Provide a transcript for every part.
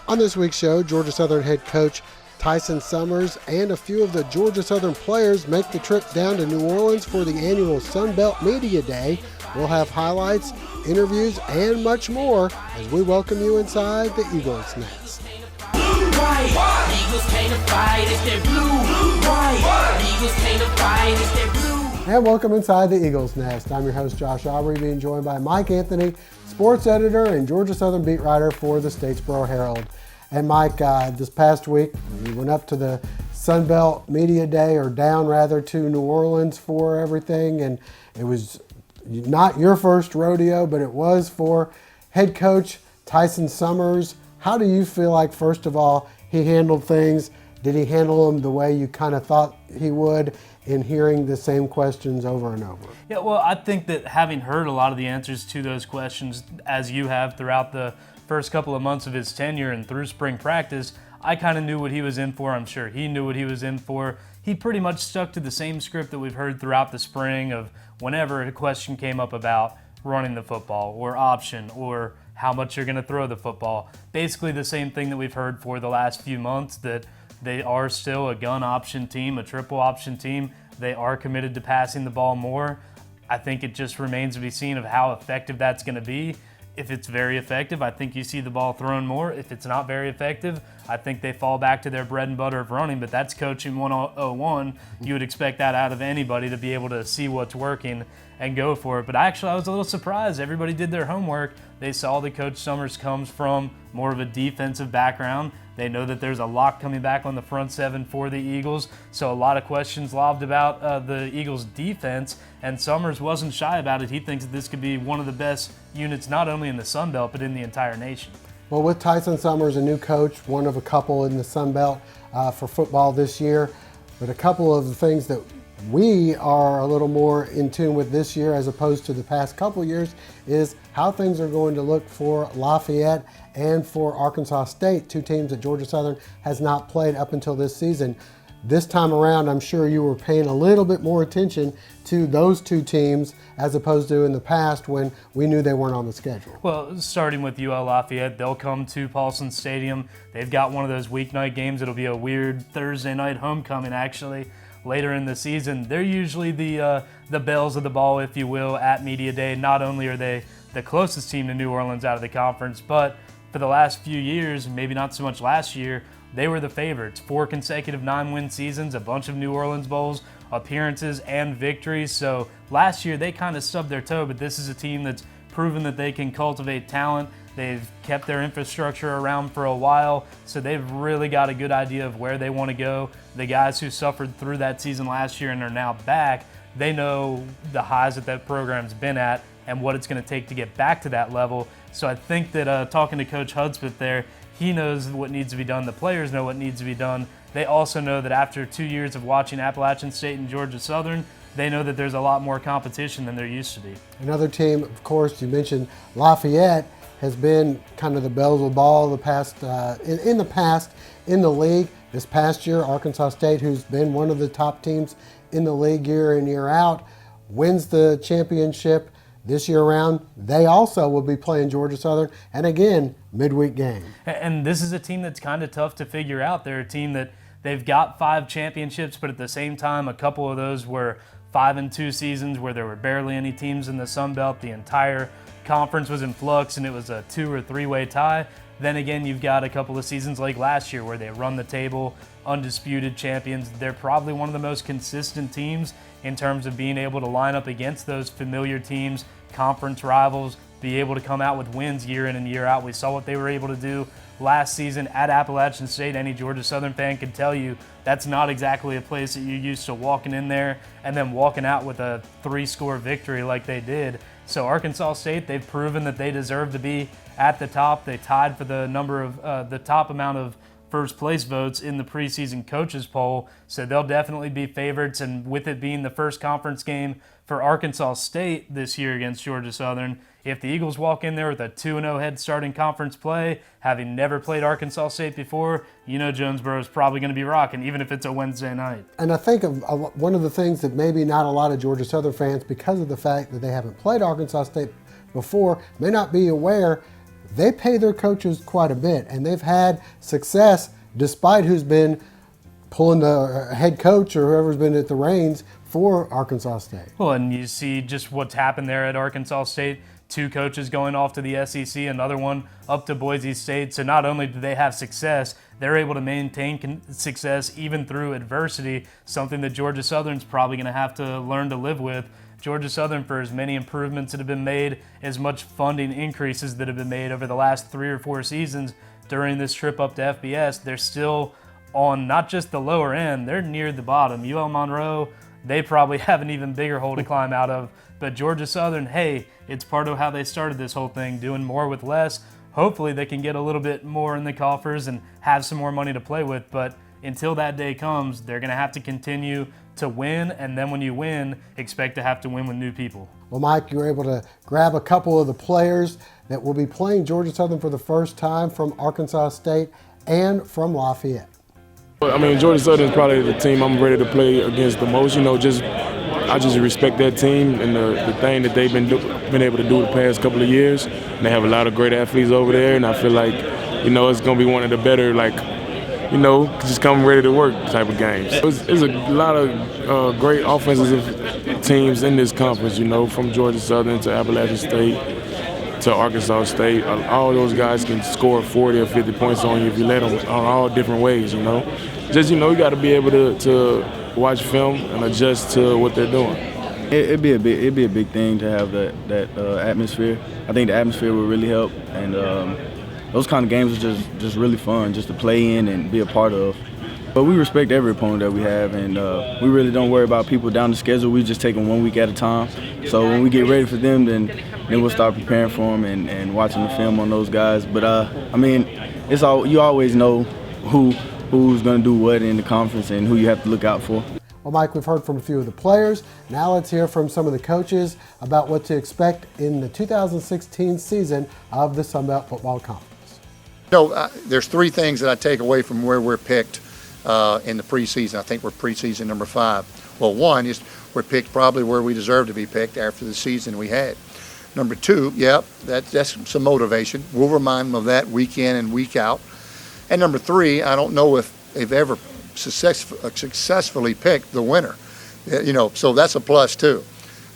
On this week's show, Georgia Southern head coach Tyson Summers and a few of the Georgia Southern players make the trip down to New Orleans for the annual Sun Belt Media Day. We'll have highlights, interviews, and much more as we welcome you inside the Eagles Nest. And welcome inside the Eagles Nest. I'm your host, Josh Aubrey, being joined by Mike Anthony, sports editor and Georgia Southern beat writer for the Statesboro Herald. And Mike, this past week, we went up to the Sun Belt Media Day, or down rather, to New Orleans for everything. And it was not your first rodeo, but it was for head coach Tyson Summers. How do you feel like, first of all, he handled things? Did he handle them the way you kind of thought he would, in hearing the same questions over and over? Yeah, well, I think that having heard a lot of the answers to those questions, as you have throughout the first couple of months of his tenure and through spring practice, I kind of knew what he was in for. I'm sure he knew what he was in for. He pretty much stuck to the same script that we've heard throughout the spring of whenever a question came up about running the football or option or how much you're going to throw the football. Basically the same thing that we've heard for the last few months, that they are still a gun option team, a triple option team. They are committed to passing the ball more. I think it just remains to be seen of how effective that's going to be. If it's very effective, I think you see the ball thrown more. If it's not very effective, I think they fall back to their bread and butter of running, but that's coaching 101. You would expect that out of anybody, to be able to see what's working and go for it. But actually, I was a little surprised. Everybody did their homework. They saw that Coach Summers comes from more of a defensive background. They know that there's a lock coming back on the front seven for the Eagles. So a lot of questions lobbed about the Eagles' defense, and Summers wasn't shy about it. He thinks that this could be one of the best units, not only in the Sun Belt, but in the entire nation. Well, with Tyson Summers, a new coach, one of a couple in the Sun Belt for football this year, but a couple of the things that we are a little more in tune with this year as opposed to the past couple years is how things are going to look for Lafayette and for Arkansas State, two teams that Georgia Southern has not played up until this season. This time around, I'm sure you were paying a little bit more attention to those two teams as opposed to in the past when we knew they weren't on the schedule. Well, starting with UL Lafayette, they'll come to Paulson Stadium. They've got one of those weeknight games. It'll be a weird Thursday night homecoming, actually, later in the season. They're usually the bells of the ball, if you will, at Media Day. Not only are they the closest team to New Orleans out of the conference, but for the last few years, maybe not so much last year, they were the favorites. 4 consecutive 9-win seasons, a bunch of New Orleans Bowls appearances and victories. So last year they kind of stubbed their toe, but this is a team that's proven that they can cultivate talent. They've kept their infrastructure around for a while, so they've really got a good idea of where they want to go. The guys who suffered through that season last year and are now back, they know the highs that program's been at and what it's going to take to get back to that level. So I think that talking to Coach Hudspeth there, he knows what needs to be done. The players know what needs to be done. They also know that after 2 years of watching Appalachian State and Georgia Southern, they know that there's a lot more competition than there used to be. Another team, of course, you mentioned Lafayette, has been kind of the bells of the ball in the past in the league. This past year, Arkansas State, who's been one of the top teams in the league year in, year out, wins the championship. This year around, they also will be playing Georgia Southern, and again, midweek game. And this is a team that's kind of tough to figure out. They're a team that they've got 5 championships, but at the same time, a couple of those were 5-2 seasons where there were barely any teams in the Sun Belt. The entire conference was in flux, and it was a 2- or 3-way tie. Then again, you've got a couple of seasons like last year where they run the table, undisputed champions. They're probably one of the most consistent teams in terms of being able to line up against those familiar teams, conference rivals, be able to come out with wins year in and year out. We saw what they were able to do last season at Appalachian State. Any Georgia Southern fan can tell you that's not exactly a place that you're used to walking in there and then walking out with a 3-score victory like they did. So Arkansas State, they've proven that they deserve to be at the top. They tied for the number of the top amount of first place votes in the preseason coaches poll, so they'll definitely be favorites. And with it being the first conference game for Arkansas State this year against Georgia Southern, if the Eagles walk in there with a 2-0 head start in conference play, having never played Arkansas State before, you know Jonesboro is probably going to be rocking, even if it's a Wednesday night. And I think of one of the things that maybe not a lot of Georgia Southern fans, because of the fact that they haven't played Arkansas State before, may not be aware. they pay their coaches quite a bit, and they've had success despite who's been pulling the head coach or whoever's been at the reins for Arkansas State. Well, and you see just what's happened there at Arkansas State. 2 coaches going off to the SEC, another one up to Boise State. So not only do they have success, they're able to maintain success even through adversity, something that Georgia Southern's probably going to have to learn to live with. Georgia Southern, for as many improvements that have been made, as much funding increases that have been made over the last 3 or 4 seasons during this trip up to FBS, they're still on not just the lower end, they're near the bottom. UL Monroe, they probably have an even bigger hole to climb out of. But Georgia Southern, hey, it's part of how they started this whole thing, doing more with less. Hopefully they can get a little bit more in the coffers and have some more money to play with. But until that day comes, they're going to have to continue to win. And then when you win, expect to have to win with new people. Well, Mike, you were able to grab a couple of the players that will be playing Georgia Southern for the first time from Arkansas State and from Lafayette. I mean, Georgia Southern is probably the team I'm ready to play against the most. You know, I just respect that team and the thing that they've been able to do the past couple of years. And they have a lot of great athletes over there, and I feel like, you know, it's going to be one of the better, like, you know, just come ready to work type of games. There's a lot of great offensive teams in this conference, you know, from Georgia Southern to Appalachian State to Arkansas State. All those guys can score 40 or 50 points on you if you let them on all different ways, you know. Just, you know, you got to be able to watch film and adjust to what they're doing. It'd be a big thing to have that atmosphere. I think the atmosphere would really help, and those kind of games are just really fun just to play in and be a part of. But we respect every opponent that we have, and we really don't worry about people down the schedule. We just take them 1 week at a time. So when we get ready for them, then we'll start preparing for them and watching the film on those guys. But I mean, you always know who's going to do what in the conference and who you have to look out for. Well, Mike, we've heard from a few of the players. Now let's hear from some of the coaches about what to expect in the 2016 season of the Sun Belt Football Conference. There's 3 things that I take away from where we're picked in the preseason. I think we're preseason number 5. Well, one is we're picked probably where we deserve to be picked after the season we had. Number 2, that's some motivation. We'll remind them of that week in and week out. And number 3, I don't know if they've ever successfully picked the winner. You know, so that's a plus too.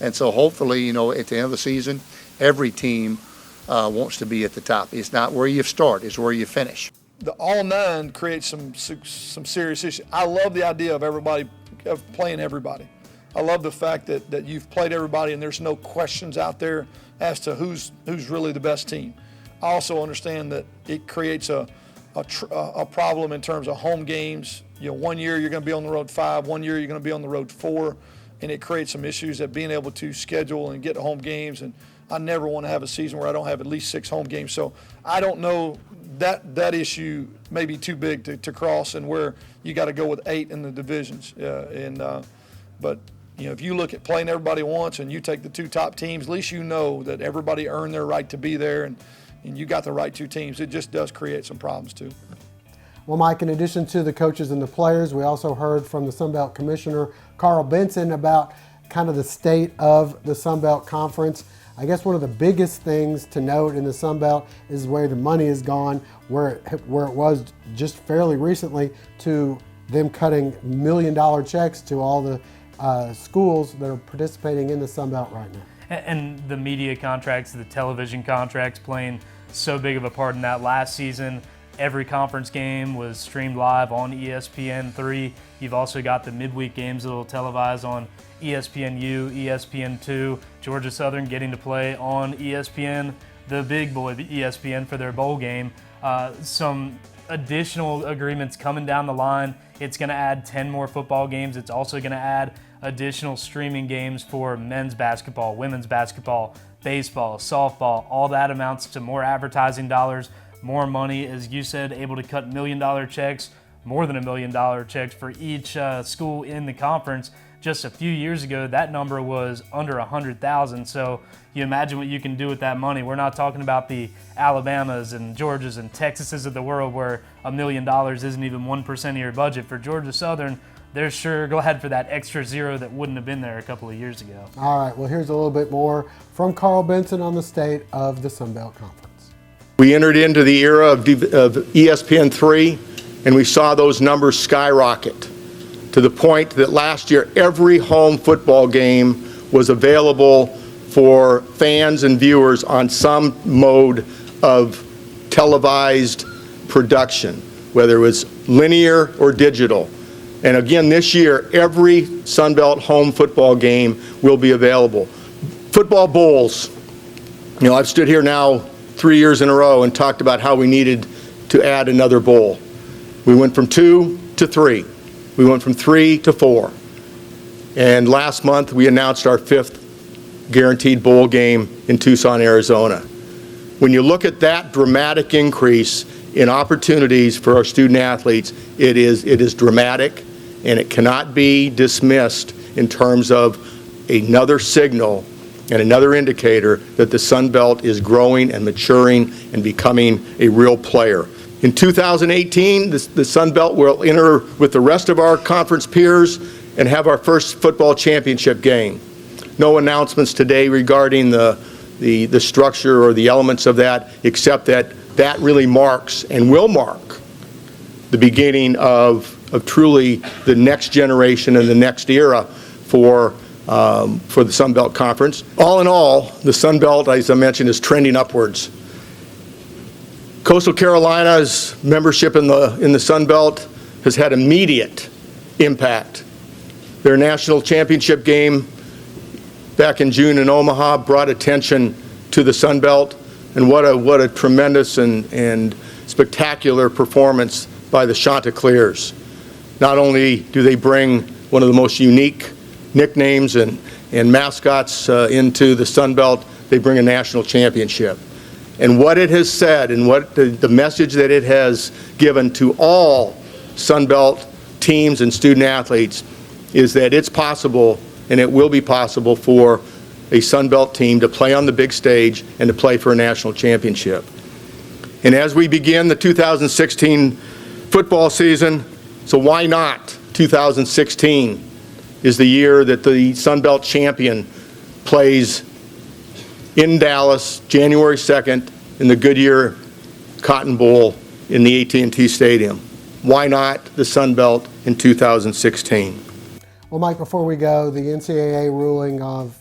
And so hopefully, you know, at the end of the season, every team wants to be at the top. It's not where you start, it's where you finish. The all 9 creates some serious issues. I love the idea of playing everybody. I love the fact that you've played everybody and there's no questions out there as to who's really the best team. I also understand that it creates a problem in terms of home games. You know, 1 year you're going to be on the road 5, 1 year you're going to be on the road 4, and it creates some issues at being able to schedule and get home games. And I never want to have a season where I don't have at least 6 home games. So I don't know that issue may be too big to cross, and where you got to go with 8 in the divisions. But you know, if you look at playing everybody once and you take the 2 top teams, at least you know that everybody earned their right to be there, and you got the right 2 teams. It just does create some problems too. Well, Mike, in addition to the coaches and the players, we also heard from the Sun Belt Commissioner, Carl Benson, about kind of the state of the Sun Belt Conference. I guess one of the biggest things to note in the Sun Belt is where the money has gone, where it was just fairly recently, to them cutting $1 million checks to all the schools that are participating in the Sun Belt right now. And the media contracts, the television contracts playing so big of a part in that last season. Every conference game was streamed live on ESPN3. You've also got the midweek games that will televise on ESPNU, ESPN2. Georgia Southern getting to play on ESPN, the big boy, the ESPN, for their bowl game. Some additional agreements coming down the line. It's going to add 10 more football games. It's also going to add additional streaming games for men's basketball, women's basketball, baseball, softball. All that amounts to more advertising dollars, more money, as you said, able to cut $1 million checks, more than $1 million checks for each school in the conference. Just a few years ago, that number was under 100,000. So you imagine what you can do with that money. We're not talking about the Alabamas and Georgias and Texases of the world where $1 million isn't even 1% of your budget. For Georgia Southern, they're sure glad for that extra zero that wouldn't have been there a couple of years ago. All right, well, here's a little bit more from Carl Benson on the state of the Sun Belt Conference. We entered into the era of ESPN3, and we saw those numbers skyrocket to the point that last year every home football game was available for fans and viewers on some mode of televised production, whether it was linear or digital. And again, this year, every Sunbelt home football game will be available. Football bowls. You know, I've stood here now 3 years in a row and talked about how we needed to add another bowl. We went from 2 to 3. We went from 3 to 4. And last month, we announced our 5th guaranteed bowl game in Tucson, Arizona. When you look at that dramatic increase in opportunities for our student athletes, it is dramatic, and it cannot be dismissed in terms of another signal and another indicator that the Sun Belt is growing and maturing and becoming a real player. In 2018, the Sun Belt will enter with the rest of our conference peers and have our first football championship game. No announcements today regarding the structure or the elements of that, except that really marks and will mark the beginning of truly the next generation and the next era for the Sun Belt Conference. All in all, the Sun Belt, as I mentioned, is trending upwards. Coastal Carolina's membership in the Sun Belt has had immediate impact. Their national championship game back in June in Omaha brought attention to the Sun Belt, and what a tremendous and spectacular performance by the Chanticleers. Not only do they bring one of the most unique nicknames and mascots into the Sun Belt, they bring a national championship. And what it has said and what the message that it has given to all Sun Belt teams and student athletes is that it's possible, and it will be possible, for a Sun Belt team to play on the big stage and to play for a national championship. And as we begin the 2016 football season, so why not 2016 is the year that the Sun Belt champion plays in Dallas, January 2nd, in the Goodyear Cotton Bowl in the AT&T Stadium. Why not the Sun Belt in 2016? Well, Mike, before we go, the NCAA ruling of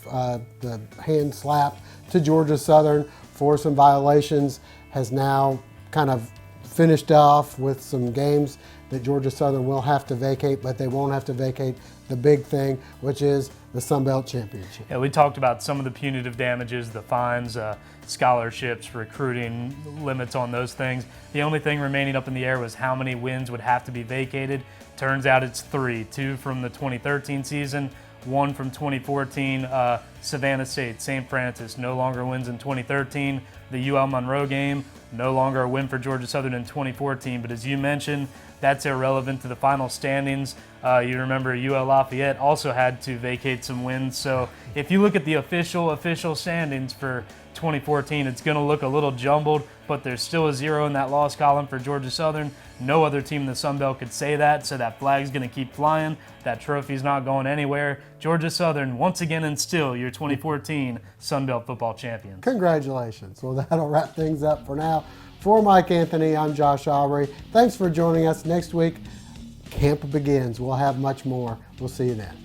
the hand slap to Georgia Southern for some violations has now kind of finished off with some games that Georgia Southern will have to vacate, but they won't have to vacate the big thing, which is the Sun Belt Championship. Yeah, we talked about some of the punitive damages, the fines, scholarships, recruiting limits on those things. The only thing remaining up in the air was how many wins would have to be vacated. Turns out it's 3, 2 from the 2013 season, 1 from 2014. Savannah State, St. Francis, no longer wins in 2013. The UL Monroe game, no longer a win for Georgia Southern in 2014. But as you mentioned, that's irrelevant to the final standings. You remember UL Lafayette also had to vacate some wins. So if you look at the official standings for 2014, it's going to look a little jumbled, but there's still a 0 in that loss column for Georgia Southern. No other team in the Sun Belt could say that, so that flag's going to keep flying. That trophy's not going anywhere. Georgia Southern, once again and still, your 2014 Sun Belt football champions. Congratulations. Well, that'll wrap things up for now. For Mike Anthony, I'm Josh Aubrey. Thanks for joining us. Next week, camp begins. We'll have much more. We'll see you then.